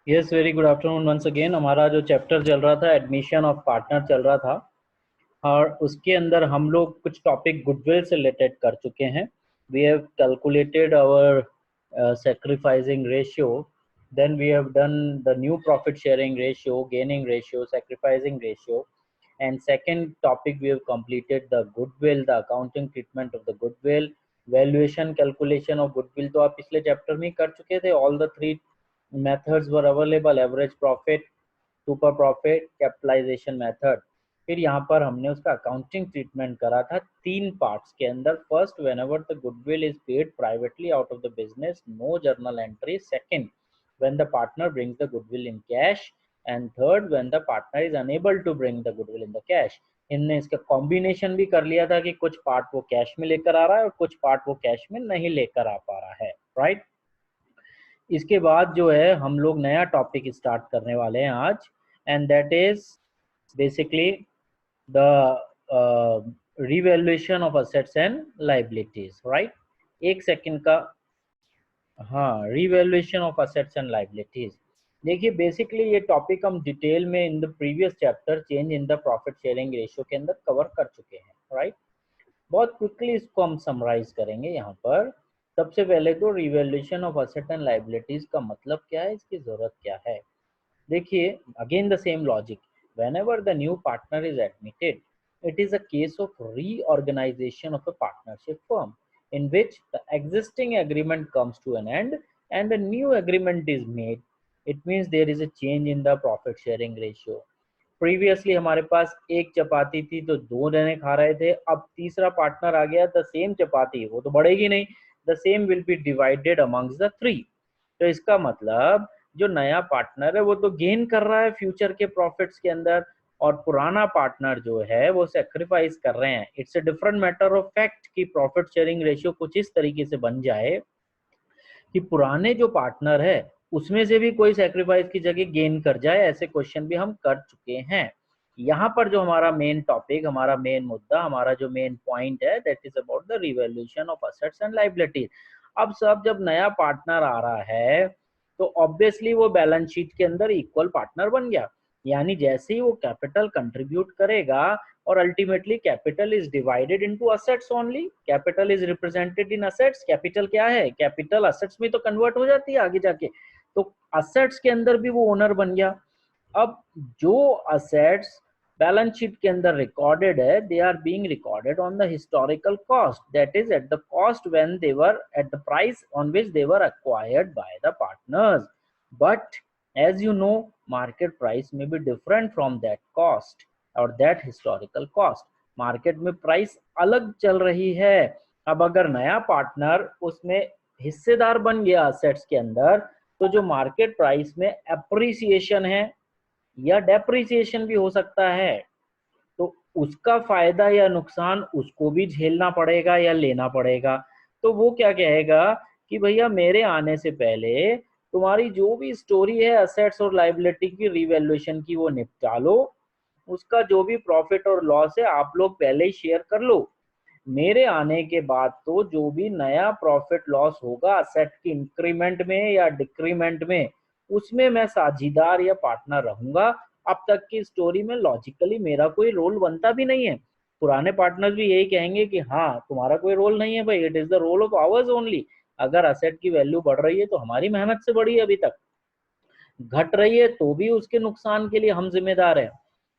Yes, very good afternoon once again. हमारा जो chapter चल रहा था एडमिशन ऑफ पार्टनर चल रहा था, और उसके अंदर हम लोग कुछ टॉपिक गुडविल से रिलेटेड कर चुके हैं। We have calculated our sacrificing ratio, then we have done the new profit sharing ratio, gaining ratio, sacrificing ratio, and second topic we have completed the goodwill, the accounting treatment of the goodwill, valuation calculation of goodwill तो आप पिछले chapter में कर चुके थे। all the three methods were available: average profit, super profit, capitalization method. फिर यहाँ पर हमने उसका अकाउंटिंग ट्रीटमेंट करा था तीन पार्ट्स के अंदर। First, whenever the goodwill is paid privately out of the business, no journal entry. Second, when the partner brings the goodwill in cash, and third, when the partner is unable to bring the goodwill in the cash। इनने इसका combination भी कर लिया था कि कुछ part वो cash में लेकर आ रहा है और कुछ पार्ट वो कैश में नहीं लेकर आ पा रहा है, राइट। इसके बाद जो है हम लोग नया टॉपिक स्टार्ट करने वाले हैं आज, and that is basically the revaluation of assets and liabilities, right. एक सेकंड का, हाँ, revaluation of assets and liabilities. देखिए, बेसिकली ये टॉपिक हम डिटेल में इन the previous chapter change in the profit sharing ratio के अंदर कवर कर चुके हैं, राइट। बहुत क्विकली इसको हम समराइज करेंगे यहाँ पर। सबसे पहले तो revaluation of asset and liabilities का मतलब क्या है, इसकी जरूरत क्या है। देखिए, again the same logic, whenever the new partner is admitted, it is a case of reorganization of a partnership firm in which the existing agreement comes to an end and a new agreement is made. It means there is a change in the profit sharing ratio. Previously हमारे पास एक चपाती थी तो दो जने खा रहे थे, अब तीसरा पार्टनर आ गया, द सेम चपाती वो तो बढ़ेगी नहीं, the same will be divided amongst the three. तो इसका मतलब जो नया पार्टनर है वो तो गेन कर रहा है फ्यूचर के प्रॉफिट्स के अंदर, और पुराना पार्टनर जो है वो सेक्रीफाइस कर रहे हैं। It's a different matter of fact कि प्रॉफिट शेयरिंग रेशियो कुछ इस तरीके से बन जाए कि पुराने जो पार्टनर है उसमें से भी कोई सेक्रीफाइस की जगह गेन कर जाए। ऐसे क्वेश्चन भी हम कर चुके हैं। यहाँ पर जो हमारा मेन टॉपिक, हमारा मेन मुद्दा, हमारा जो मेन पॉइंट है, that is about the revaluation of assets and liabilities. अब सब जब नया पार्टनर आ रहा है तो ऑब्वियसली वो बैलेंस शीट के अंदर इक्वल पार्टनर बन गया, यानी जैसे ही वो कैपिटल कंट्रीब्यूट करेगा, और ultimately capital is divided into assets only, capital is represented in assets. Capital क्या है, कैपिटल असेट्स में तो कन्वर्ट हो जाती है आगे जाके, तो असेट्स के अंदर भी वो ओनर बन गया। अब जो असेट्स बैलेंस शीट के अंदर रिकॉर्डेड है, they are being recorded on the historical cost, that is at the cost when they were at the price on which they were acquired by the partners. But as you know, market price may be different from that cost or that historical cost। Market में price अलग चल रही है। अब अगर नया partner उसमें हिस्सेदार बन गया असेट्स के अंदर, तो जो मार्केट प्राइस में एप्रिसिएशन है या डेप्रिसिएशन भी हो सकता है, तो उसका फायदा या नुकसान उसको भी झेलना पड़ेगा या लेना पड़ेगा। तो वो क्या कहेगा कि भैया मेरे आने से पहले तुम्हारी जो भी स्टोरी है असेट्स और लायबिलिटी की रिवैल्यूएशन की वो निपटा लो, उसका जो भी प्रॉफिट और लॉस है आप लोग पहले ही शेयर कर लो। मेरे आने के बाद तो जो भी नया प्रॉफिट लॉस होगा असेट की इंक्रीमेंट में या डिक्रीमेंट में, उसमें मैं साझीदार या पार्टनर रहूंगा। अब तक की स्टोरी में लॉजिकली मेरा कोई रोल बनता भी नहीं है। पुराने पार्टनर्स भी यही कहेंगे कि हाँ, तुम्हारा कोई रोल नहीं है भाई, it is the role of ours only. अगर असेट की वैल्यू बढ़ रही है तो हमारी मेहनत से बढ़ी है, अभी तक घट रही है तो भी उसके नुकसान के लिए हम जिम्मेदार हैं।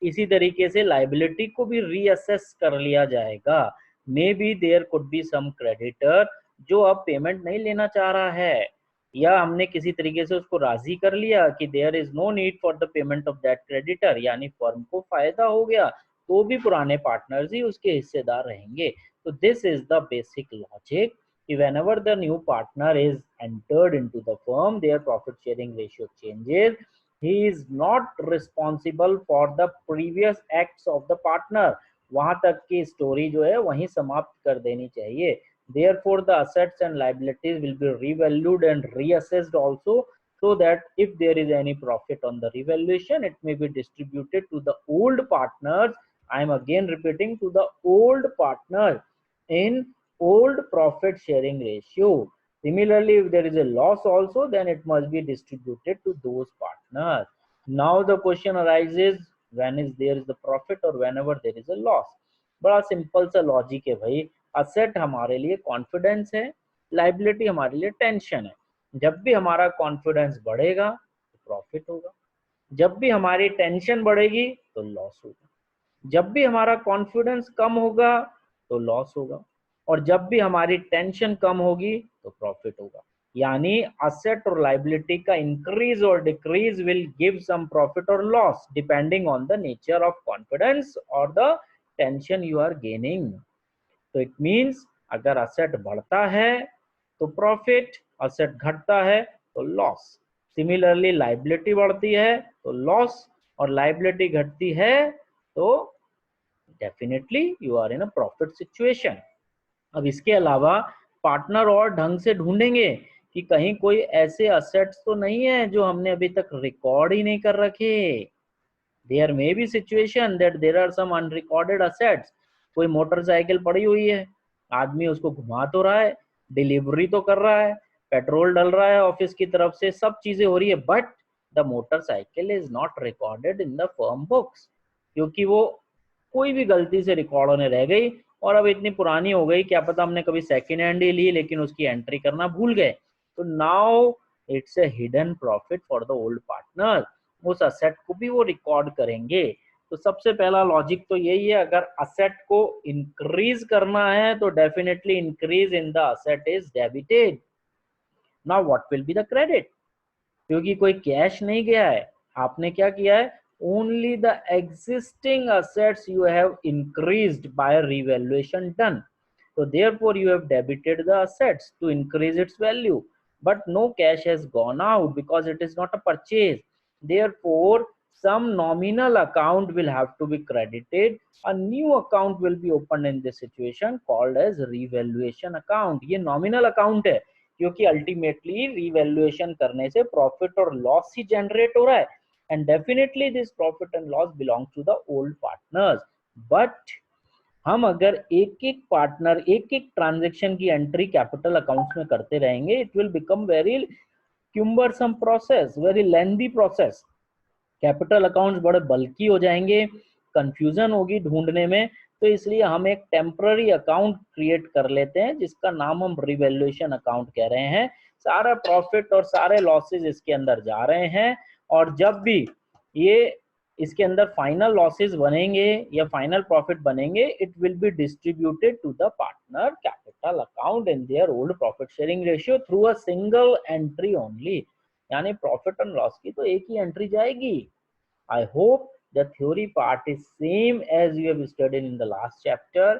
इसी तरीके से लाइबिलिटी को भी रीअसेस कर लिया जाएगा। May be there could be some creditor जो अब पेमेंट नहीं लेना चाह रहा है, या हमने किसी तरीके से उसको राजी कर लिया कि there is no need for the payment of that creditor, यानी फर्म को फायदा हो गया, तो भी पुराने पार्टनर्स ही उसके हिस्सेदार रहेंगे। तो this is the basic logic. Whenever the new partner is entered into the firm, their profit sharing ratio changes. He is not responsible for the previous acts of the partner। वहां तक की story जो है वहीं समाप्त कर देनी चाहिए। Therefore, the assets and liabilities will be revalued and reassessed also, so that if there is any profit on the revaluation, it may be distributed to the old partners. I am again repeating, to the old partners in old profit sharing ratio। Similarly, if there is a loss also, then it must be distributed to those partners. Now the question arises, when is there is the profit or whenever there is a loss. बड़ा simple सा logic है भाई, asset हमारे लिए confidence है, liability हमारे लिए tension है। जब भी हमारा कॉन्फिडेंस बढ़ेगा तो प्रॉफिट होगा, जब भी हमारी टेंशन बढ़ेगी तो लॉस होगा, जब भी हमारा कॉन्फिडेंस कम होगा तो लॉस होगा, और जब भी हमारी टेंशन कम होगी तो प्रॉफिट होगा। यानी असेट और लाइबिलिटी का इंक्रीज और decrease will give some profit और loss depending on the nature of confidence और the tension you are gaining. तो इट मीन्स अगर असेट बढ़ता है तो प्रॉफिट, असेट घटता है तो लॉस। सिमिलरली लाइबिलिटी बढ़ती है तो लॉस, और लाइबिलिटी घटती है तो definitely you are in a profit situation. अब इसके अलावा पार्टनर और ढंग से ढूंढेंगे कि कहीं कोई ऐसे असेट्स तो नहीं है जो हमने अभी तक रिकॉर्ड ही नहीं कर रखे। There may be situation that there are some unrecorded assets. कोई मोटरसाइकिल पड़ी हुई है, आदमी उसको घुमा तो रहा है, डिलीवरी तो कर रहा है, पेट्रोल डल रहा है ऑफिस की तरफ से, सब चीजें हो रही है, but the motorcycle is not recorded in the firm books, क्योंकि वो कोई भी गलती से रिकॉर्ड होने रह गई और अब इतनी पुरानी हो गई, क्या पता हमने कभी सेकेंड हैंड ही ली लेकिन उसकी एंट्री करना भूल गए। तो now it's a hidden profit for the old partner, उस असेट को भी वो रिकॉर्ड करेंगे। तो सबसे पहला लॉजिक तो यही है, अगर असेट को इंक्रीज करना है तो definitely increase in the asset is debited. Now what will be the credit, क्योंकि कोई कैश नहीं गया है, आपने क्या किया है, only the existing assets you have increased by revaluation done, so therefore you have debited the assets to increase its value, but no cash has gone out because it is not a purchase, therefore some nominal account will have to be credited, a new account will be opened in this situation called as revaluation account। ये nominal account है क्योंकि ultimately revaluation करने से profit और loss ही generate हो रहा है, and definitely this profit and loss belongs to the old partners। but हम अगर एक एक पार्टनर एक एक ट्रांजेक्शन की एंट्री कैपिटल अकाउंट्स में करते रहेंगे, it will become very cumbersome process, very lengthy process. Capital accounts बड़े बल्कि हो जाएंगे, कंफ्यूजन होगी ढूंढने में, तो इसलिए हम एक टेम्पररी अकाउंट क्रिएट कर लेते हैं जिसका नाम हम रिवैल्यूएशन अकाउंट कह रहे हैं। सारा प्रॉफिट और सारे लॉसेस इसके अंदर जा रहे हैं, और जब भी ये इसके अंदर फाइनल लॉसेस बनेंगे या फाइनल प्रॉफिट बनेंगे, it will be distributed to the partner capital account in their old profit sharing ratio through a single entry only. यानी प्रॉफिट एंड लॉस की तो एक ही एंट्री जाएगी। I hope the theory part is same as you have studied in the last chapter।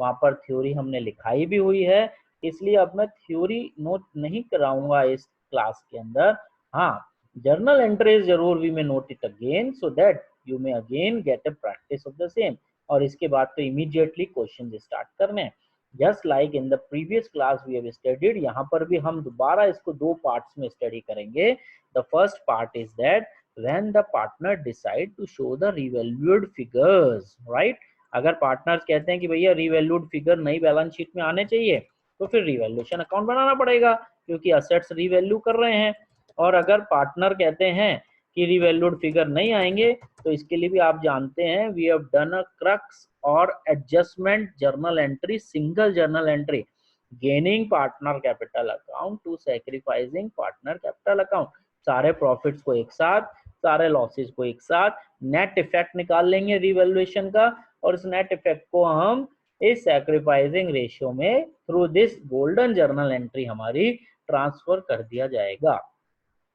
वहां पर theory हमने लिखाई भी हुई है, इसलिए अब मैं थ्योरी नोट नहीं कराऊंगा इस क्लास के अंदर। हाँ, जर्नल एंट्रीज जरूर we may note it again so that you may again get a practice of the same. और इसके बाद तो इमीडिएटली क्वेश्चन स्टार्ट करने हैं, just like in the previous class we have studied. यहाँ पर भी हम दोबारा इसको दो पार्ट्स में स्टडी करेंगे। The first part is that when the partner decide to show the revalued figures, right? अगर पार्टनर्स कहते हैं कि भैया रिवैल्यूड फिगर नई बैलेंस शीट में आने चाहिए, तो फिर रिवैल्यूएशन अकाउंट बनाना पड़ेगा क्योंकि असेट्स रिवैल्यू कर रहे हैं। और अगर पार्टनर कहते हैं कि रिवैल्यूड फिगर नहीं आएंगे, तो इसके लिए भी आप जानते हैं we have done a crux और adjustment journal entry, single journal entry, gaining partner capital account to sacrificing partner capital account. सारे प्रॉफिट्स को एक साथ, सारे लॉसेस को एक साथ, नेट इफेक्ट निकाल लेंगे रिवैल्यूएशन का, और इस नेट इफेक्ट को हम इस सैक्रिफाइसिंग रेशियो में through this golden journal entry हमारी ट्रांसफर कर दिया जाएगा।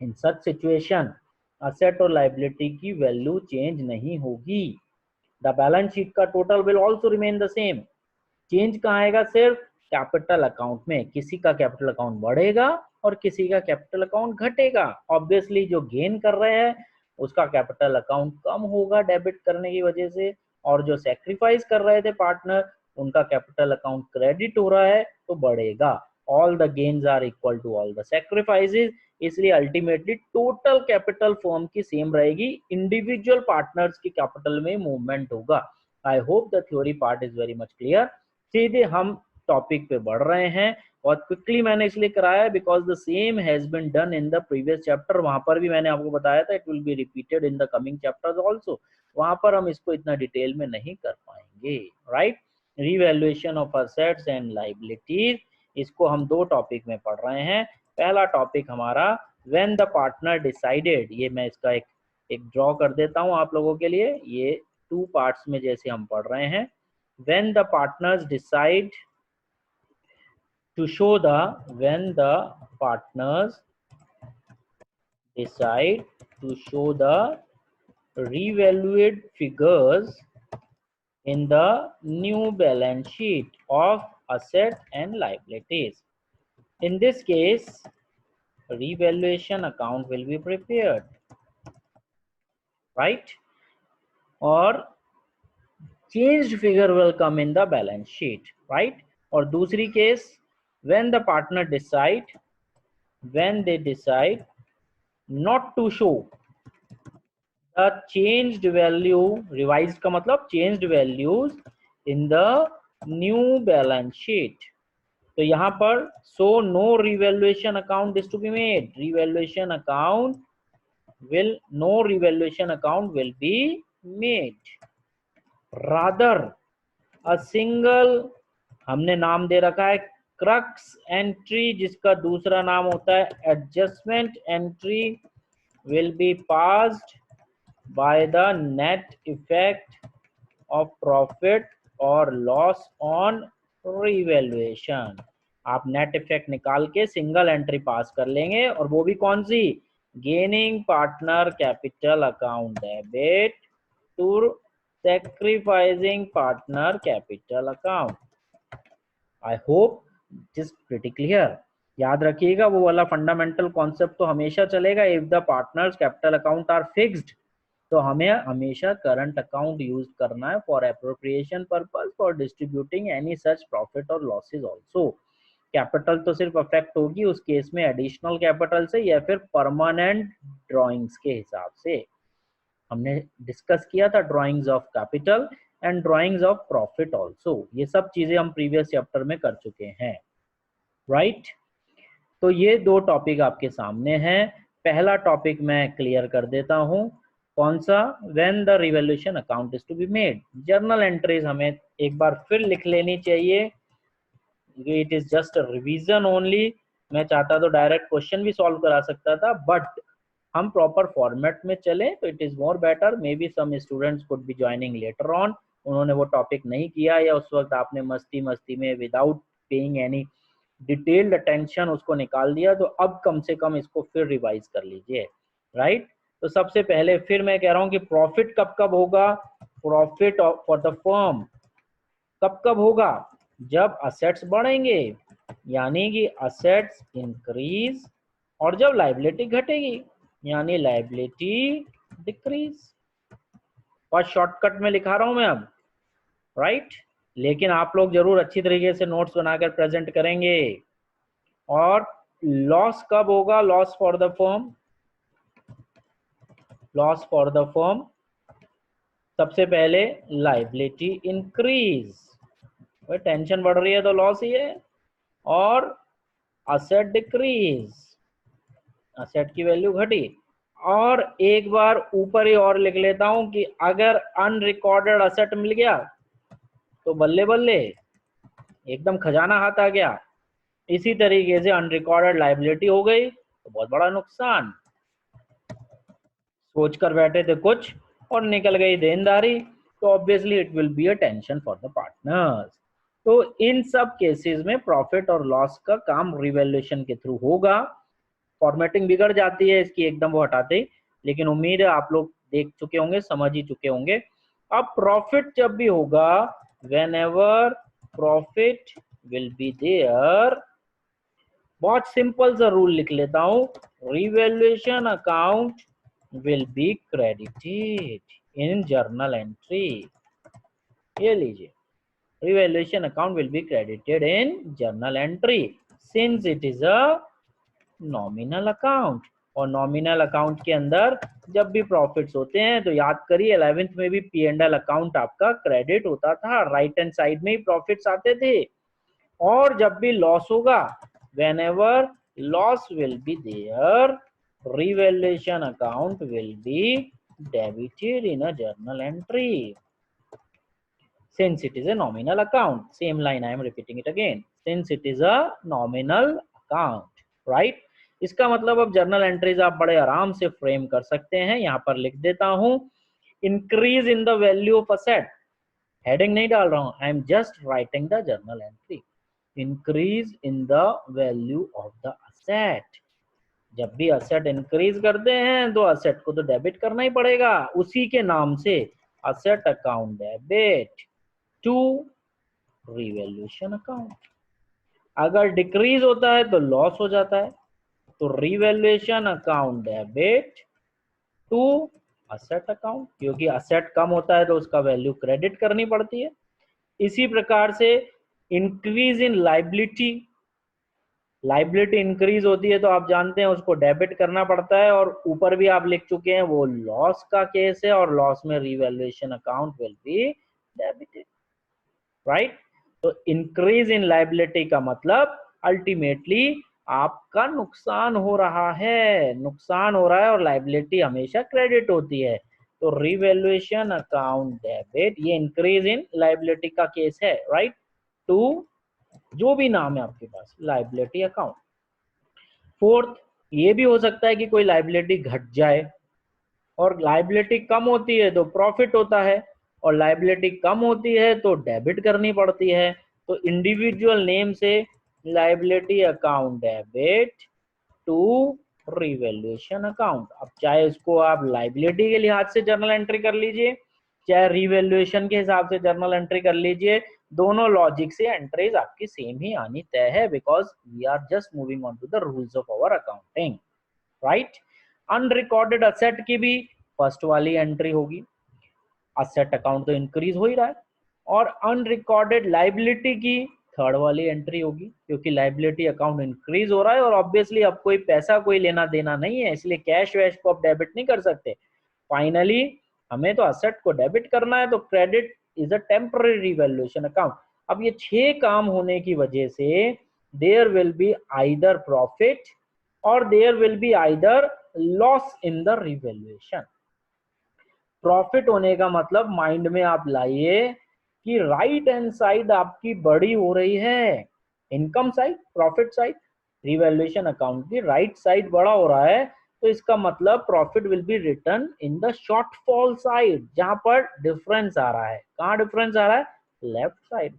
इन सच सिचुएशन असेट और लायबिलिटी की वैल्यू चेंज नहीं होगी, द बैलेंस शीट का total will also remain the same. Change कहाँ आएगा, सिर्फ कैपिटल अकाउंट में, किसी का कैपिटल अकाउंट बढ़ेगा और किसी का कैपिटल अकाउंट घटेगा। ऑब्वियसली जो गेन कर रहे हैं उसका कैपिटल अकाउंट कम होगा डेबिट करने की वजह से, और जो सैक्रिफाइस कर रहे थे पार्टनर उनका कैपिटल अकाउंट क्रेडिट हो रहा है तो बढ़ेगा। All the gains are equal to all the sacrifices, इसलिए अल्टीमेटली टोटल कैपिटल फर्म की सेम रहेगी, इंडिविजुअल पार्टनर्स की कैपिटल में मूवमेंट होगा। I hope the theory part is very much clear. सीधे हम टॉपिक पे बढ़ रहे हैं। और क्विकली मैंने इसलिए कराया because the same has been done in the previous chapter. वहां पर भी मैंने आपको बताया था it will be repeated in the coming chapters also. वहां पर हम इसको इतना डिटेल में नहीं कर पाएंगे, right. Revaluation of assets and liabilities, इसको हम दो टॉपिक में पढ़ रहे हैं। पहला टॉपिक हमारा व्हेन द पार्टनर डिसाइडेड, ये मैं इसका एक ड्रॉ कर देता हूं आप लोगों के लिए। ये 2 पार्ट्स में जैसे हम पढ़ रहे हैं। When the partners decide to show the when the partners decide to show the revalued figures in the new balance sheet of asset and liabilities. In this case, revaluation account will be prepared, right? Or changed figure will come in the balance sheet, right? और दूसरी case when the partner decide, when they decide not to show the changed value, revised का मतलब changed values in the new balance sheet. तो यहाँ पर so no revaluation account is to be made. Revaluation account will, no revaluation account will be made. Rather a single, हमने नाम दे रखा है crux entry, जिसका दूसरा नाम होता है adjustment entry, will be passed by the net effect of profit और लॉस ऑन रिवैल्यूएशन। आप नेट इफेक्ट निकाल के सिंगल एंट्री पास कर लेंगे, और वो भी कौन सी, gaining partner capital account debit to sacrificing partner capital account. I hope it is pretty clear. याद रखिएगा वो वाला फंडामेंटल कॉन्सेप्ट तो हमेशा चलेगा। If the partners capital account are fixed, तो हमें हमेशा करंट अकाउंट यूज करना है for appropriation purpose, for distributing any such profit और लॉसेज ऑल्सो। कैपिटल तो सिर्फ अफेक्ट होगी उस केस में एडिशनल कैपिटल से या फिर परमानेंट ड्रॉइंग्स के हिसाब से। हमने डिस्कस किया था drawings of capital and drawings of profit also. ये सब चीजें हम प्रीवियस चैप्टर में कर चुके हैं, राइट। तो ये दो टॉपिक आपके सामने हैं। पहला टॉपिक मैं क्लियर कर देता हूं, कौन सा, when the revaluation account is to be made. Journal entries हमें एक बार फिर लिख लेनी चाहिए, it is just a revision only. मैं चाहता तो डायरेक्ट क्वेश्चन भी सॉल्व करा सकता था, बट हम प्रॉपर फॉर्मेट में चले तो it is more better. May be some students could be joining later on, उन्होंने वो टॉपिक नहीं किया, या उस वक्त आपने मस्ती मस्ती में without paying any detailed attention उसको निकाल दिया। तो अब कम से कम इसको फिर रिवाइज कर लीजिए, राइट। तो सबसे पहले फिर मैं कह रहा हूँ कि प्रॉफिट कब कब होगा, प्रॉफिट फॉर द फर्म कब कब होगा, जब असेट्स बढ़ेंगे, यानी कि असेट्स इंक्रीज, और जब लायबिलिटी घटेगी यानी लायबिलिटी डिक्रीज। और शॉर्टकट में लिखा रहा हूं मैं अब, राइट। लेकिन आप लोग जरूर अच्छी तरीके से नोट्स बनाकर प्रेजेंट करेंगे। और लॉस कब होगा, loss for the firm, loss for the firm सबसे पहले लायबिलिटी इंक्रीज, टेंशन बढ़ रही है तो लॉस ही है। और असेट डिक्रीज, असेट की वैल्यू घटी। और एक बार ऊपर ही और लिख लेता हूं कि अगर अनरिकॉर्डेड असेट मिल गया तो बल्ले बल्ले एकदम खजाना हाथ आ गया। इसी तरीके से अनरिकॉर्डेड लायबिलिटी हो गई तो बहुत बड़ा नुकसान। सोच कर बैठे थे कुछ और निकल गई देनदारी, तो obviously it will be a tension for the partners. तो इन सब केसेस में प्रॉफिट और लॉस का काम रिवैल्यूएशन के थ्रू होगा। फॉर्मेटिंग बिगड़ जाती है इसकी एकदम वो हटाते ही, लेकिन उम्मीद है आप लोग देख चुके होंगे, समझ ही चुके होंगे। अब प्रॉफिट जब भी होगा, whenever profit will be there, बहुत सिंपल सा रूल लिख लेता हूं, revaluation account will be credited in journal entry. ये लीजिए, revaluation account will be credited in journal entry since it is a nominal account. और नॉमिनल अकाउंट के अंदर जब भी प्रॉफिट्स होते हैं तो याद करिए 11th में भी P&L अकाउंट आपका क्रेडिट होता था, राइट हैंड साइड में ही प्रॉफिट्स आते थे। और जब भी लॉस होगा, whenever loss will be there, revaluation account will be debited in a journal entry. Since it is a nominal account, same line I am repeating it again, since it is a nominal account, right? इसका मतलब अब journal entries आप बड़े आराम से frame कर सकते हैं। यहां पर लिख देता हूं, increase in the value of asset, heading नहीं डाल रहा हूं, I am just writing the journal entry, increase in the value of the asset. जब भी असेट इंक्रीज करते हैं तो असेट को तो डेबिट करना ही पड़ेगा, उसी के नाम से asset account debit to revaluation account. अगर डिक्रीज होता है तो लॉस हो जाता है, तो revaluation account debit to asset account, क्योंकि असेट कम होता है तो उसका वैल्यू क्रेडिट करनी पड़ती है। इसी प्रकार से increase in liability, liability increase होती है तो आप जानते हैं उसको डेबिट करना पड़ता है, और ऊपर भी आप लिख चुके हैं वो लॉस का केस है, और लॉस में revaluation account will be debited, right. तो इंक्रीज इन लाइबिलिटी का मतलब अल्टीमेटली आपका नुकसान हो रहा है, नुकसान हो रहा है, और लाइबिलिटी हमेशा क्रेडिट होती है। तो रिवैल्यूएशन अकाउंट डेबिट, ये इंक्रीज इन लाइबिलिटी का केस है, राइट, टू जो भी नाम है आपके पास लाइबिलिटी अकाउंट। फोर्थ, ये भी हो सकता है कि कोई लाइबिलिटी घट जाए, और लाइबिलिटी कम होती है तो प्रॉफिट होता है, और लाइबिलिटी कम होती है तो डेबिट करनी पड़ती है। तो इंडिविजुअल नेम से liability account debit to revaluation account. अब चाहे इसको आप लाइबिलिटी के लिहाज से जर्नल एंट्री कर लीजिए, चाहे रिवैल्यूएशन के हिसाब से जर्नल एंट्री कर लीजिए, दोनों लॉजिक से एंट्रीज आपकी सेम ही आनी तय है, because we are just moving on to the rules of our accounting, right. Unrecorded asset की भी फर्स्ट वाली एंट्री होगी, असेट अकाउंट तो इंक्रीज हो ही रहा है, और अनरिकॉर्डेड लाइबिलिटी की थर्ड वाली एंट्री होगी, क्योंकि लाइबिलिटी अकाउंट इंक्रीज हो रहा है और ऑब्वियसली अब कोई पैसा कोई लेना देना नहीं है, इसलिए कैश वैश को आप डेबिट नहीं कर सकते। फाइनली हमें तो असेट को डेबिट करना है, तो credit is a temporary revaluation account. अब ये 6 काम होने की वजह से there will be either profit और there will be either loss in the revaluation. Profit होने का मतलब माइंड में आप लाइए कि राइट हैंड साइड आपकी बड़ी हो रही है, income side, profit side, revaluation account की राइट साइड बड़ा हो रहा है, तो इसका मतलब profit will be return in the shortfall side, जहां पर डिफरेंस आ रहा है। कहां डिफरेंस आ रहा है? Left side.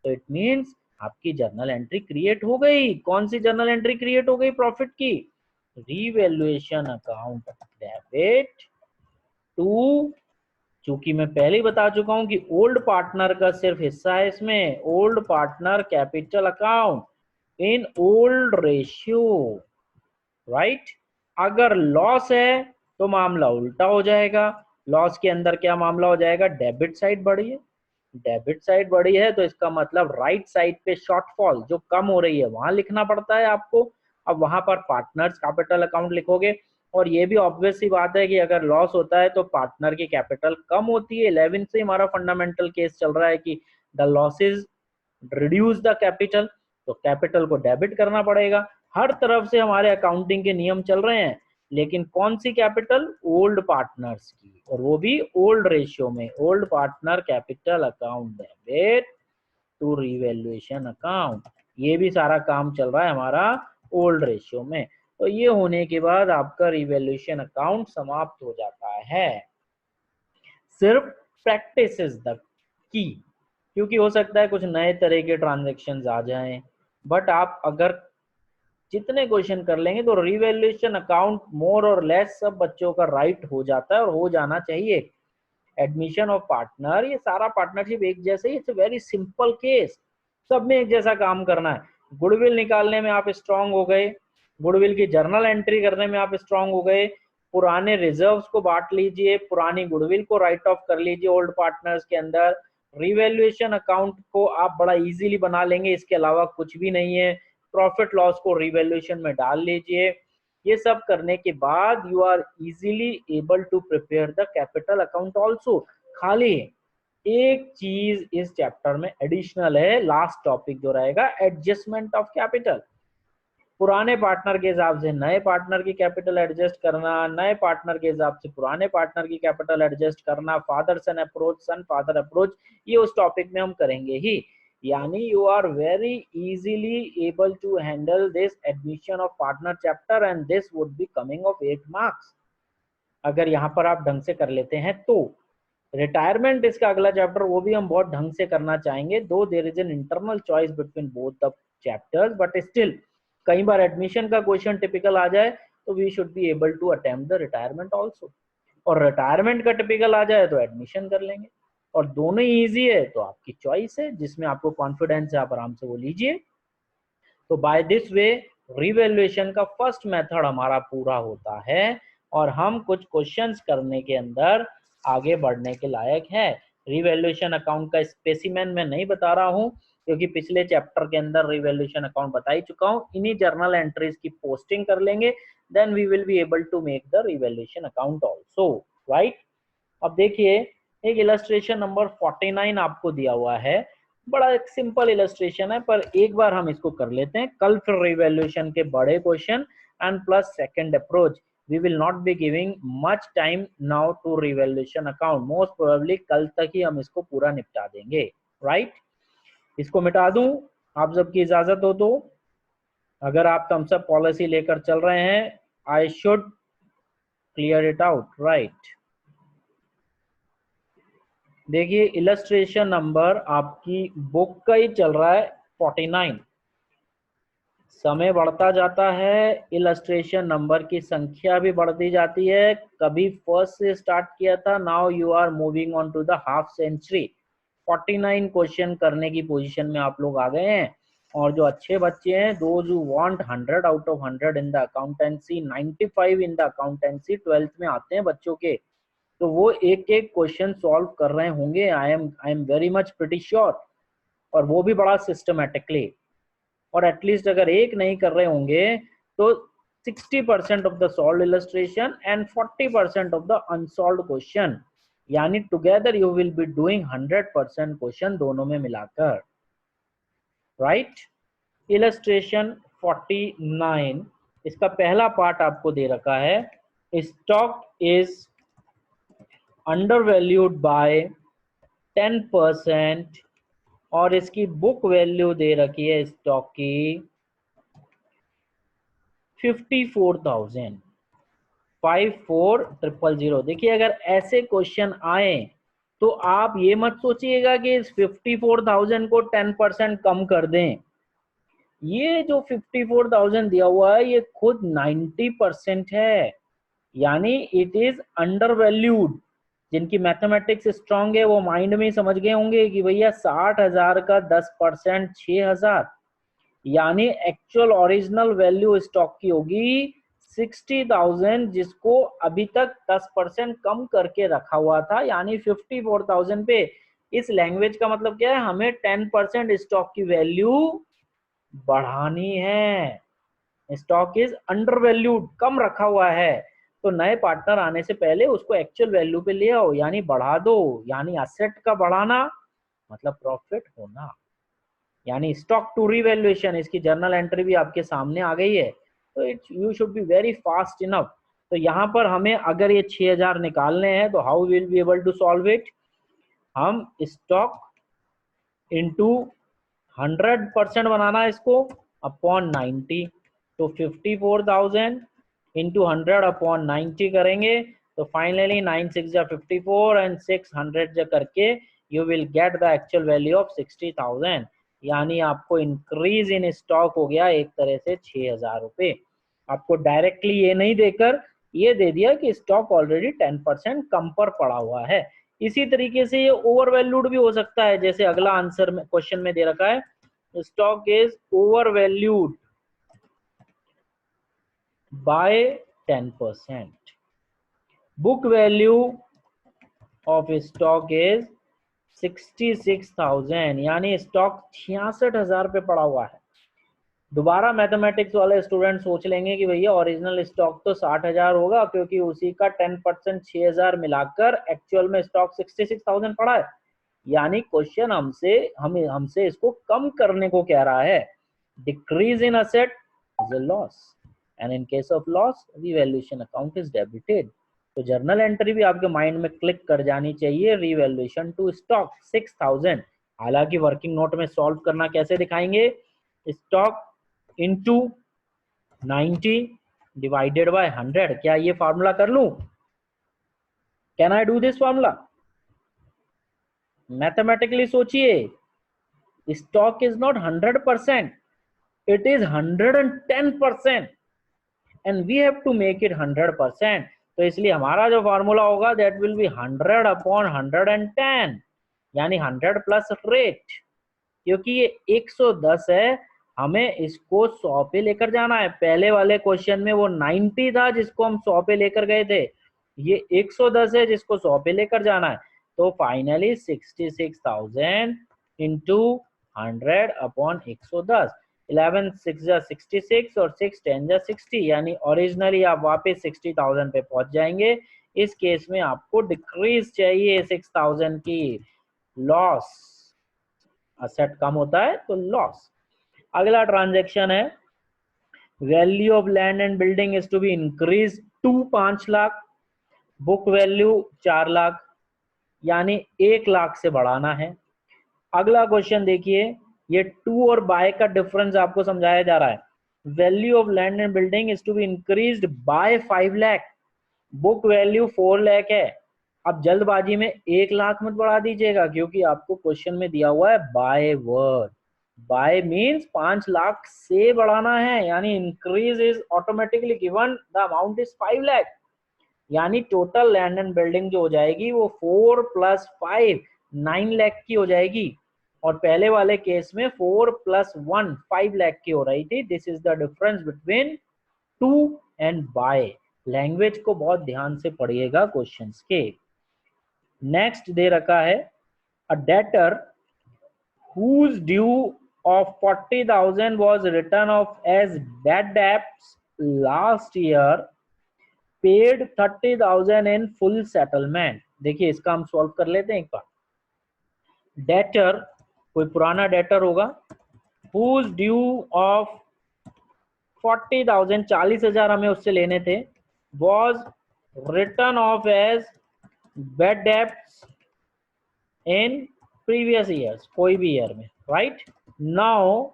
तो इट मींस आपकी जर्नल एंट्री क्रिएट हो गई। कौन सी जर्नल एंट्री क्रिएट हो गई? प्रॉफिट की। रिवैल्यूएशन अकाउंट डेबिट टू, चूंकि मैं पहले ही बता चुका हूं कि ओल्ड पार्टनर का सिर्फ हिस्सा है इसमें, old partner capital account in old ratio, right. अगर लॉस है तो मामला उल्टा हो जाएगा, लॉस के अंदर क्या मामला हो जाएगा? डेबिट साइड बढ़ी है, डेबिट साइड बढ़ी है तो इसका मतलब राइट साइड पे शॉर्टफॉल जो कम हो रही है वहां लिखना पड़ता है आपको। अब वहां पर पार्टनर्स कैपिटल अकाउंट लिखोगे, और ये भी ऑब्वियस सी बात है कि अगर लॉस होता है तो पार्टनर की कैपिटल कम होती है। 11 से हमारा फंडामेंटल केस चल रहा है कि the losses reduce the capital, तो कैपिटल को डेबिट करना पड़ेगा। हर तरफ से हमारे अकाउंटिंग के नियम चल रहे हैं, लेकिन कौन सी कैपिटल? ओल्ड पार्टनर्स की, और वो भी ओल्ड रेशियो में। Old partner capital account debit to revaluation account, ये भी सारा काम चल रहा है हमारा ओल्ड रेशियो में। तो ये होने के बाद आपका रिवैल्यूएशन अकाउंट समाप्त हो जाता है। सिर्फ प्रैक्टिस इज द की, क्योंकि हो सकता है कुछ नए तरह के ट्रांजेक्शन आ जाएं, बट आप अगर जितने क्वेश्चन कर लेंगे तो रिवैल्यूएशन अकाउंट मोर और लेस सब बच्चों का राइट हो जाता है, और हो जाना चाहिए। एडमिशन ऑफ पार्टनर, ये सारा पार्टनरशिप एक जैसे ही, इट्स वेरी सिंपल केस, सब में एक जैसा काम करना है। गुडविल निकालने में आप स्ट्रांग हो गए, गुडविल की जर्नल एंट्री करने में आप स्ट्रांग हो गए, पुराने रिजर्व्स को बांट लीजिए, पुरानी गुडविल को राइट ऑफ कर लीजिए ओल्ड पार्टनर्स के अंदर। रिवैल्यूएशन अकाउंट को आप बड़ा इजीली बना लेंगे, इसके अलावा कुछ भी नहीं है। प्रॉफिट लॉस को रिवैल्यूएशन में डाल लीजिए। ये सब करने के बाद you are easily able to prepare the capital account also. खाली एक चीज इस चैप्टर में एडिशनल है, लास्ट टॉपिक जो रहेगा एडजस्टमेंट ऑफ कैपिटल। पुराने पार्टनर के हिसाब से नए पार्टनर की कैपिटल एडजस्ट करना, नए पार्टनर के हिसाब से पुराने पार्टनर की कैपिटल एडजस्ट करना, father son approach, son father approach, ये उस टॉपिक में हम करेंगे ही। यानी you are very easily able to handle this admission of partner chapter and this would be coming of 8 marks अगर यहाँ पर आप ढंग से कर लेते हैं तो। रिटायरमेंट इसका अगला चैप्टर, वो भी हम बहुत ढंग से करना चाहेंगे, though there is an internal choice between both the chapters, but still कई बार एडमिशन का क्वेश्चन टिपिकल आ जाए तो we should be able to attempt the retirement also, और रिटायरमेंट का टिपिकल आ जाए तो एडमिशन कर लेंगे, और दोनों ही ईजी है तो आपकी चॉइस है, जिसमें आपको कॉन्फिडेंस है आप आराम से वो लीजिए। तो बाय दिस वे रिवैल्यूएशन का फर्स्ट मेथड हमारा पूरा होता है और हम कुछ क्वेश्चंस करने के अंदर आगे बढ़ने के लायक है। रिवैल्यूएशन अकाउंट का स्पेसिमेन मैं नहीं बता रहा हूं क्योंकि पिछले चैप्टर के अंदर रिवैल्यूएशन अकाउंट बता ही चुका हूं। इन्हीं जर्नल एंट्रीज की पोस्टिंग कर लेंगे, then we will be able to make the revaluation account also, right. अब देखिए एक इलस्ट्रेशन नंबर 49 आपको दिया हुआ है, बड़ा एक सिंपल इलस्ट्रेशन है पर एक बार हम इसको कर लेते हैं। कल फिर रिवैल्यूएशन के बड़े question and plus second approach, we will not be giving much time now to revaluation account, most probably कल तक ही हम इसको पूरा निपटा देंगे, राइट। इसको मिटा दूं आप सबकी इजाजत हो तो, अगर आप थम्स अप पॉलिसी लेकर चल रहे हैं, I should clear it out, right. देखिए इलस्ट्रेशन नंबर आपकी बुक का ही चल रहा है 49, समय बढ़ता जाता है, इलस्ट्रेशन नंबर की संख्या भी बढ़ती जाती है। कभी फर्स्ट से स्टार्ट किया था, now you are moving on to the half century. 49 question करने की पोजीशन में आप लोग आ गए हैं, और जो अच्छे बच्चे हैं, those who want 100 out of 100 in the accountancy, 95 in the accountancy 12th में आते हैं बच्चों के, तो वो एक एक क्वेश्चन सॉल्व कर रहे होंगे, I am very much pretty sure, और वो भी बड़ा सिस्टमेटिकली। और एटलीस्ट अगर एक नहीं कर रहे होंगे तो 60% of the solve illustration and 40% of the unsolve question, यानी together you will be doing 100% question दोनों में मिलाकर, राइट। इलस्ट्रेशन 49, इसका पहला पार्ट आपको दे रखा है, स्टॉक इज अंडरवैल्यूड बाय 10%, और इसकी बुक वैल्यू दे रखी है स्टॉक की 54,000, 54,000। देखिए अगर ऐसे क्वेश्चन आए तो आप ये मत सोचिएगा कि इस 54,000 को 10% कम कर दें। ये जो 54,000 दिया हुआ है ये खुद 90% है, यानी इट इज अंडर वैल्यूड। जिनकी मैथमेटिक्स स्ट्रांग है वो माइंड में समझ गए होंगे कि भैया 60,000 का 10% 6,000, यानी एक्चुअल ओरिजिनल वैल्यू स्टॉक की होगी 60,000, जिसको अभी तक 10% कम करके रखा हुआ था, यानी 54,000 पे। इस लैंग्वेज का मतलब क्या है, हमें 10% स्टॉक की वैल्यू बढ़ानी है। स्टॉक इज अंडर वैल्यूड, कम रखा हुआ है, तो नए पार्टनर आने से पहले उसको एक्चुअल वैल्यू पे ले आओ, यानी बढ़ा दो, यानी असेट का बढ़ाना मतलब प्रॉफिट होना, यानी स्टॉक टू रिवैल्यूएशन। इसकी जर्नल एंट्री भी आपके सामने आ गई है, तो it you should be very fast enough. तो यहाँ पर हमें अगर ये 6,000 निकालने हैं तो how will be able to solve it, हम स्टॉक इनटू 100% बनाना है इसको अपॉन 90, तो 54,000 इंटू 100 अपॉन 90 करेंगे तो फाइनली 9 6 जा 54 एंड 600 जा करके you will get the actual value of 60,000, यानी आपको इंक्रीज इन स्टॉक हो गया एक तरह से 6,000 रुपये। आपको डायरेक्टली ये नहीं देकर ये दे दिया कि स्टॉक ऑलरेडी 10% कम पर पड़ा हुआ है। इसी तरीके से ये ओवर वैल्यूड भी हो सकता है, जैसे अगला आंसर में क्वेश्चन में दे रखा है, stock is over valued bye 10%, book value of stock is 66,000, यानी स्टॉक 66,000 पे पड़ा हुआ है। दोबारा मैथमेटिक्स वाले स्टूडेंट सोच लेंगे कि भैया ओरिजिनल स्टॉक तो 60,000 होगा, क्योंकि उसी का 10% 6,000 मिलाकर एक्चुअल में स्टॉक 66,000 पड़ा है। यानी क्वेश्चन हमसे इसको कम करने को कह रहा है। Decrease in asset is a loss and in case of loss revaluation account is debited. तो जर्नल एंट्री भी आपके माइंड में क्लिक कर जानी चाहिए। Revaluation to stock 6000। हालांकि वर्किंग नोट में सॉल्व करना कैसे दिखाएंगे, स्टॉक इनटू 90 डिवाइडेड बाय 100। क्या ये फार्मूला कर लूं? Can I do this formula? Mathematically सोचिए, stock is not 100%, it is 110% and we have to make it 100%। तो इसलिए हमारा जो फॉर्मूला होगा that will be 100 upon 110 यानी 100 प्लस रेट। क्योंकि ये 110 है, हमें इसको 100 पे लेकर जाना है। पहले वाले क्वेश्चन में वो 90 था जिसको हम 100 पे लेकर गए थे, ये 110 है जिसको 100 पे लेकर जाना है। तो फाइनली 66,000 इंटू 100 अपॉन 110। 11 6 जा 66 और 6 10 जा 60, यानी ओरिजिनली आप वापस 60,000 पे पहुंच जाएंगे। इस केस में आपको डिक्रीज चाहिए 6,000 की, लॉस। असेट कम होता है तो लॉस। अगला ट्रांजैक्शन है value of land and building is to be increase to 5 lakh, book value 4 lakh, यानी 1 लाख से बढ़ाना है। अगला क्वेश्चन देखिए, ये टू और बाय का डिफरेंस आपको समझाया जा रहा है। Value of land and building is to be increased by 5 lakh, book value 4 lakh है। अब जल्दबाजी में 1 लाख मत बढ़ा दीजिएगा, क्योंकि आपको क्वेश्चन में दिया हुआ है by word. By means 5 lakh से बढ़ाना है, यानी increase is automatically given, the amount is 5 lakh, यानी टोटल लैंड एंड बिल्डिंग जो हो जाएगी वो 4 + 5 9 लाख की हो जाएगी। और पहले वाले केस में 4 + 1 5 लाख की हो रही थी। This is the difference between to and by. Language को बहुत ध्यान से पढ़िएगा क्वेश्चंस के। नेक्स्ट दे रखा है अ debtor whose due of 40,000 was written off as bad debts last year paid 30,000 in full settlement। देखिए इसका हम सॉल्व कर लेते हैं एक बार। डेटर, कोई पुराना डेटर होगा, whose due of 40,000 40,000 हमें उससे लेने थे, was written off as bad debts in previous years, कोई भी ईयर में, right? Now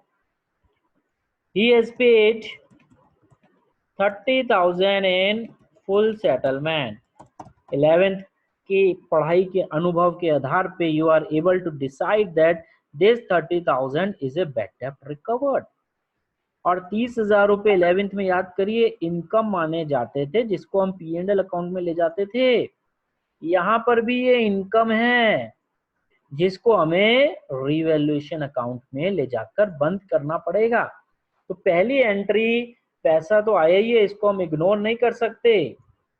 he has paid 30,000 in full settlement। 11th की पढ़ाई के अनुभव के आधार पे you are able to decide that this 30,000 is a bad debt recovered। और 30,000 रुपए 11th में याद करिए इनकम माने जाते थे, जिसको हम P&L अकाउंट में ले जाते थे। यहाँ पर भी ये इनकम है जिसको हमें रिवैल्यूएशन अकाउंट में ले जाकर बंद करना पड़ेगा। तो पहली एंट्री पैसा तो आया ही है, इसको हम इग्नोर नहीं कर सकते,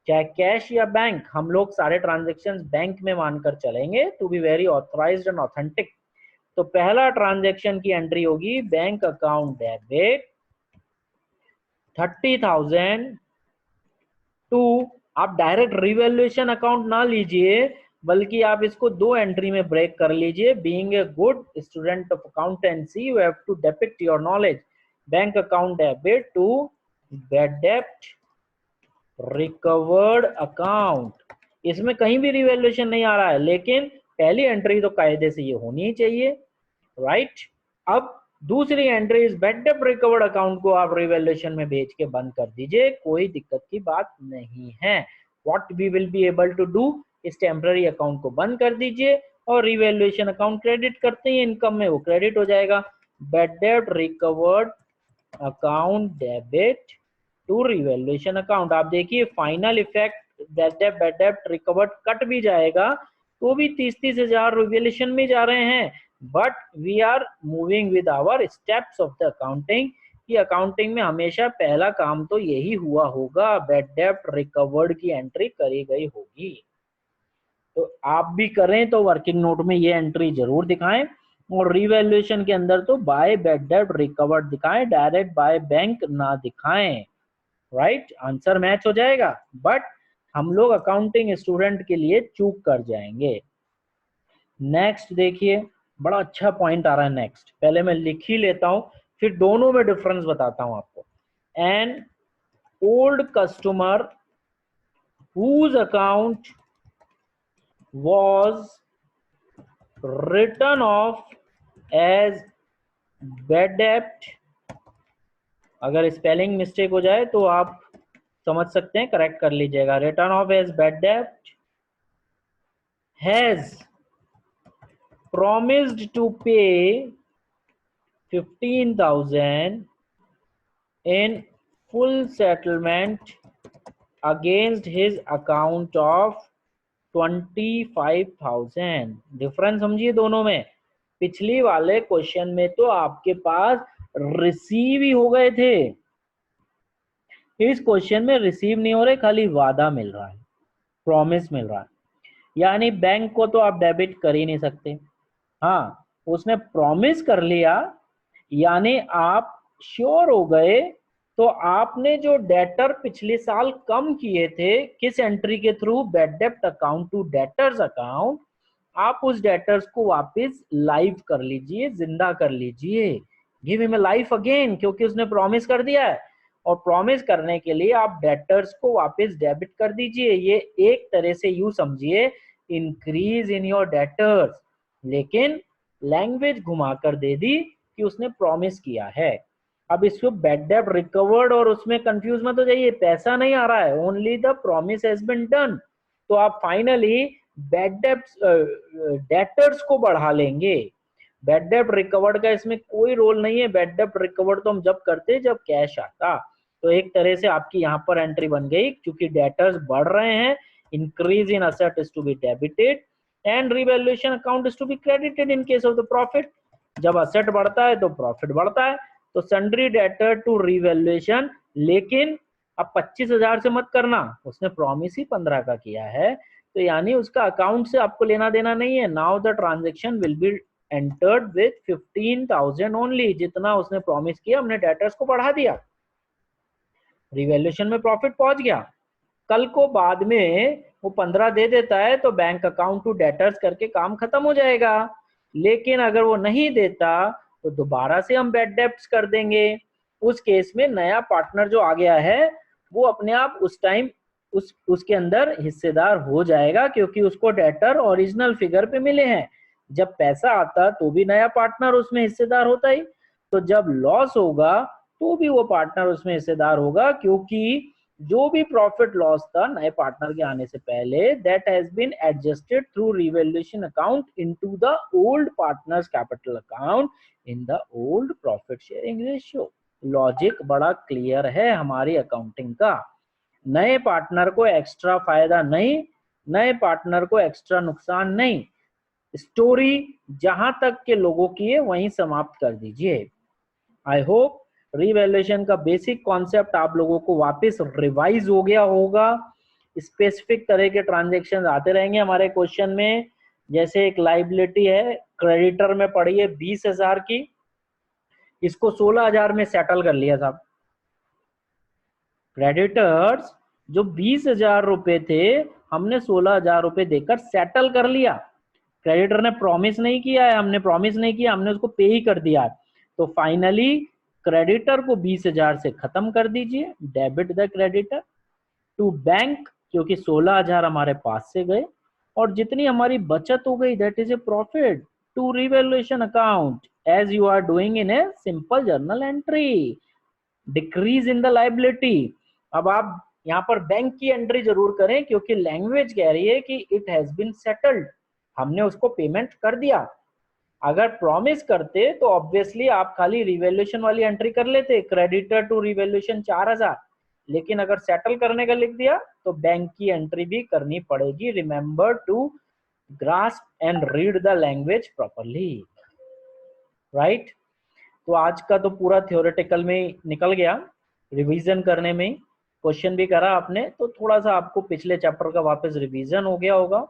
चाहे कैश या बैंक। हम लोग सारे ट्रांजैक्शंस बैंक में मानकर चलेंगे, to be very authorized and authentic. तो पहला ट्रांजैक्शन की एंट्री होगी बैंक अकाउंट डेबिट 30,000 टू, आप डायरेक्ट रिवैल्यूएशन अकाउंट ना लीजिए, बल्कि आप इसको दो एंट्री में ब्रेक कर लीजिए। Being a good student of accountancy you have to depict your knowledge. Bank account debit to bad डेब्ट रिकवर्ड अकाउंट। इसमें कहीं भी रिवैल्यूएशन नहीं आ रहा है, लेकिन पहली एंट्री तो कायदे से ये होनी ही चाहिए, राइट? अब दूसरी एंट्री इस बैड डेब्ट रिकवर्ड अकाउंट को आप रिवैल्यूएशन में भेज के बंद कर दीजिए, कोई दिक्कत की बात नहीं है। What we will be able to do, इस टेम्पररी अकाउंट को बंद कर दीजिए और रिवैल्यूएशन अकाउंट क्रेडिट करते ही इनकम में वो क्रेडिट हो जाएगा। बैड डेब्ट recovered account debit to revaluation account. आप देखिए फाइनल इफेक्ट बैड डेब्ट रिकवर्ड कट भी जाएगा तो भी 30,000 रिवैल्यूएशन में जा रहे हैं, but we are moving with our steps of the accounting. कि अकाउंटिंग में हमेशा पहला काम तो यही हुआ होगा, बैड डेब्ट रिकवर्ड की एंट्री करी गई होगी। तो आप भी करें तो वर्किंग नोट में ये एंट्री जरूर दिखाएं, और रिवैल्यूएशन के अंदर तो बाय बैड डेब्ट रिकवर्ड दिखाएं, डायरेक्ट बाय बैंक ना दिखाएं, राइट? आंसर मैच हो जाएगा, बट हम लोग अकाउंटिंग स्टूडेंट के लिए चूक कर जाएंगे। नेक्स्ट देखिए, बड़ा अच्छा पॉइंट आ रहा है नेक्स्ट, पहले मैं लिख ही लेता हूं फिर दोनों में डिफरेंस बताता हूं आपको। An old customer whose account was written off as bad debt, अगर स्पेलिंग मिस्टेक हो जाए तो आप समझ सकते हैं, करेक्ट कर लीजिएगा। रिटर्न ऑफ एज बैड डेब्ट, has promised to pay 15,000 in full settlement against his account of 25,000। Difference समझिए दोनों में। पिछली वाले क्वेश्चन में तो आपके पास रिसीव ही हो गए थे, इस क्वेश्चन में रिसीव नहीं हो रहे, खाली वादा मिल रहा है, प्रॉमिस मिल रहा है। यानी बैंक को तो आप डेबिट कर ही नहीं सकते। हाँ, उसने प्रॉमिस कर लिया, यानी आप श्योर हो गए। तो आपने जो डेटर पिछले साल कम किए थे किस एंट्री के थ्रू, बैड डेब्ट अकाउंट टू डेटर्स अकाउंट, आप उस डेटर्स को वापस लाइव कर लीजिए, जिंदा कर लीजिए, give him a life again, क्योंकि उसने प्रॉमिस कर दिया है। और प्रॉमिस करने के लिए आप डेटर्स को वापस डेबिट कर दीजिए। ये एक तरह से यूं समझिए इंक्रीज इन योर डेटर्स, लेकिन लैंग्वेज घुमाकर दे दी कि उसने प्रॉमिस किया है। अब इसको बैड डेब्ट रिकवर्ड और उसमें कंफ्यूज मत हो जाइए, पैसा नहीं आ रहा है, only the promise has been done. तो आप फाइनली बैड डेब्ट डेटर्स को बढ़ा लेंगे। बैड डेब्ट रिकवर्ड का इसमें कोई रोल नहीं है। बैड डेब्ट रिकवर्ड तो हम जब करते जब कैश आता। तो एक तरह से आपकी यहाँ पर एंट्री बन गई, क्योंकि डेटर्स बढ़ रहे हैं, increase in asset is to be debited and revaluation account is to be credited in case of the profit. जब असेट बढ़ता है तो प्रॉफिट बढ़ता है। तो सन्ड्री डेटर टू रिवैल्यूएशन, लेकिन अब 25,000 से मत करना, उसने प्रॉमिस ही 15 का किया है, तो यानी उसका अकाउंट से आपको लेना देना नहीं है। Now the transaction will be entered with 15,000 only, जितना उसने प्रॉमिस किया हमने डेटर्स को बढ़ा दिया, रिवैल्यूएशन में प्रॉफिट पहुंच गया। कल को बाद में वो 15 दे देता है तो बैंक अकाउंट टू डेटर्स करके काम खत्म हो जाएगा। लेकिन अगर वो नहीं देता तो दोबारा से हम बैड डेब्ट्स कर देंगे। उस केस में नया पार्टनर जो आ गया है वो अपने आप उस टाइम उसके अंदर हिस्सेदार हो जाएगा, क्योंकि उसको डेटर ओरिजिनल फिगर पे मिले हैं। जब पैसा आता तो भी नया पार्टनर उसमें हिस्सेदार होता ही, तो जब लॉस होगा तो भी वो पार्टनर उसमें हिस्सेदार होगा, क्योंकि जो भी प्रॉफिट लॉस था नए पार्टनर के आने से पहले, that has been adjusted through revaluation account into the old partners capital account in the old profit sharing ratio. Logic बड़ा क्लियर है हमारी अकाउंटिंग का। नए पार्टनर को एक्स्ट्रा फायदा नहीं, नए पार्टनर को एक्स्ट्रा नुकसान नहीं। स्टोरी जहां तक के लोगों की है वहीं समाप्त कर दीजिए। आई होप रिवैल्यूएशन का बेसिक कॉन्सेप्ट आप लोगों को वापस रिवाइज हो गया होगा। स्पेसिफिक तरह के ट्रांजैक्शन आते रहेंगे हमारे क्वेश्चन में। जैसे एक लाइबिलिटी है, क्रेडिटर में पड़ी है 20,000 की, इसको 16,000 में सेटल कर लिया साहब। क्रेडिटर्स जो 20,000 रुपए थे हमने 16,000 रुपए देकर सेटल कर लिया। क्रेडिटर ने प्रॉमिस नहीं किया है, हमने प्रॉमिस नहीं किया, हमने उसको पे ही कर दिया। तो फाइनली क्रेडिटर को 20,000 से खत्म कर दीजिए, debit the creditor to bank, क्योंकि 16,000 हमारे पास से गए और जितनी हमारी बचत हो गई that is a profit to revaluation account as you are doing in a simple journal entry, decrease in the liability. अब आप यहाँ पर बैंक की एंट्री जरूर करें, क्योंकि लैंग्वेज कह रही है कि इट हैज बीन सेटल्ड, हमने उसको पेमेंट कर दिया। अगर प्रॉमिस करते तो ऑब्वियसली आप खाली रिवैल्यूएशन वाली एंट्री कर लेते, क्रेडिटर टू रिवैल्यूएशन 4,000, लेकिन अगर सेटल करने का लिख दिया तो बैंक की एंट्री भी करनी पड़ेगी। Remember to grasp and read the language properly, right. तो आज का तो पूरा थ्योरेटिकल में निकल गया, रिवीजन करने में क्वेश्चन भी करा आपने, तो थोड़ा सा आपको पिछले चैप्टर का वापस रिवीजन हो गया होगा।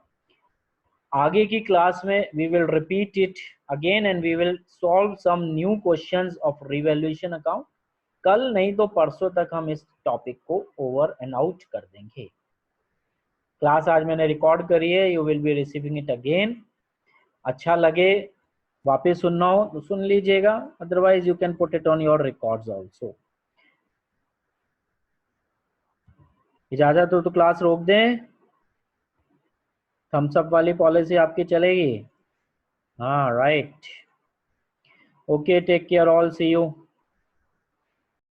आगे की क्लास में we will repeat it again and we will solve some new questions of revaluation account. कल नहीं तो परसों तक हम इस टॉपिक को ओवर एंड आउट कर देंगे। क्लास आज मैंने रिकॉर्ड करी है, you will be receiving it again. अच्छा लगे वापस सुनना हो तो सुन लीजिएगा, otherwise you can put it on your records also. इजाजत हो तो क्लास रोक दें, थम्स अप वाली पॉलिसी आपकी चलेगी? हाँ right. Okay, take care all, see you.